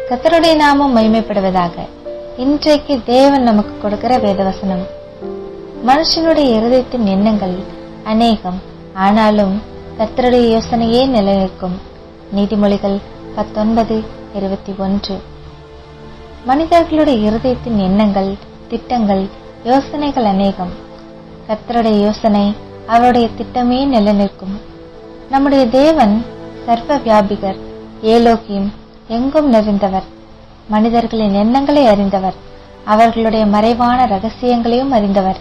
கர்த்தருடைய நாமம் மகிமைப்படுவதாக. இன்றைக்கு தேவன் நமக்கு கொடுக்கிற வேதவசனம். மனுஷனுடைய இருதயத்தின் எண்ணங்கள் அநேகம், ஆனாலும் கர்த்தருடைய யோசனையே நிலைநிற்கும். நீதிமொழிகள் 19:21. மனிதர்களுடைய இருதயத்தின் எண்ணங்கள், திட்டங்கள், யோசனைகள் அநேகம். கர்த்தருடைய யோசனை, அவருடைய திட்டமே நிலைநிற்கும். நம்முடைய தேவன் சர்வ வியாபிகர், ஏலோகியும், எங்கும் நிறைந்தவர். மனிதர்களின் எண்ணங்களை அறிந்தவர், அவர்களுடைய மறைவான ரகசியங்களையும் அறிந்தவர்.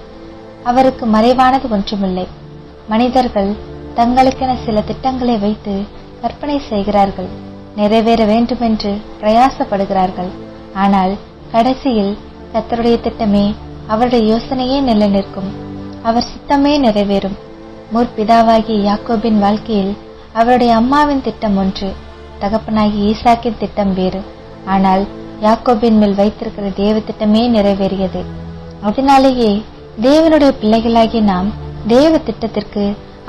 அவருக்கு மறைவானது ஒன்றுமில்லை. மனிதர்கள் தங்களுக்கென சில திட்டங்களை வைத்து கற்பனை செய்கிறார்கள், நிறைவேற வேண்டுமென்று பிரயாசப்படுகிறார்கள். ஆனால் கடைசியில் கர்த்தருடைய திட்டமே, அவருடைய யோசனையே நிலைநிற்கும். அவர் சித்தமே நிறைவேறும். முற்பிதாவாகிய யாக்கோபின் வாழ்க்கையில் அவருடைய அம்மாவின் திட்டம் ஒன்று, தகப்பனாகிய ஈசாக்கின் திட்டம் வேறு. ஆனால் யாக்கோபின் மேல் வைத்திருக்கிற தேவ திட்டமே நிறைவேறியது. அதனாலேயே தேவனுடைய பிள்ளைகளாகிய நாம் தேவ திட்டத்திற்கு,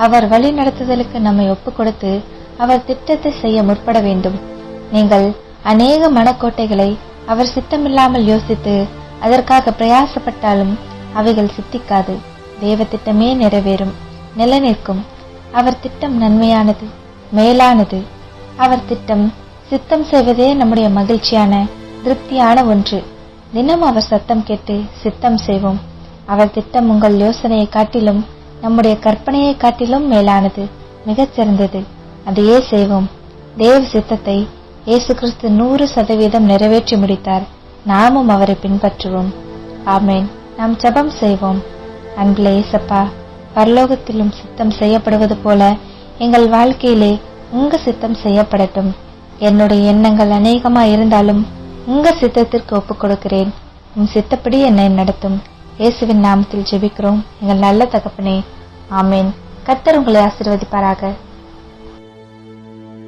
அவர் வழி நடத்துதலுக்கு நம்மை ஒப்புக் கொடுத்து அவர் திட்டத்தை செய்ய முற்பட வேண்டும். நீங்கள் அநேக மனக்கோட்டைகளை அவர் சித்தமில்லாமல் யோசித்து அதற்காக பிரயாசப்பட்டாலும் அவைகள் சித்திக்காது. தேவ திட்டமே நிறைவேறும், நிலைநிற்கும். அவர் திட்டம் நன்மையானது, மேலானது. அவர் திட்டம் சித்தம் செய்வதே நம்முடைய மகிழ்ச்சியான, திருப்தியான ஒன்று. தினம் அவர் சத்தம் கேட்டு சித்தம் செய்வோம். அவர் திட்டம் உங்கள் யோசனையை காட்டிலும், நம்முடைய கற்பனையை காட்டிலும் மேலானது, மிகச்சிறந்தது. அதையே செய்வோம். தேவ சித்தத்தை இயேசு கிறிஸ்து 100% நிறைவேற்றி முடித்தார். நாமும் அவரை பின்பற்றுவோம். ஆமேன். நாம் ஜெபம் செய்வோம். அன்புள்ள இயேசப்பா, பரலோகத்திலும் சித்தம் செய்யப்படுவது போல எங்கள் வாழ்க்கையிலே உங்க சித்தம் செய்யப்படட்டும். என்னுடைய எண்ணங்கள் அநேகமாய் இருந்தாலும் உங்க சித்தத்திற்கு ஒப்புக் கொடுக்கிறேன். உம் சித்தப்படி என்னை நடத்தும். இயேசுவின் நாமத்தில் ஜெபிக்கிறோம் எங்கள் நல்ல தகப்பனே. ஆமேன். கர்த்தர் உங்களை ஆசீர்வதிப்பாராக.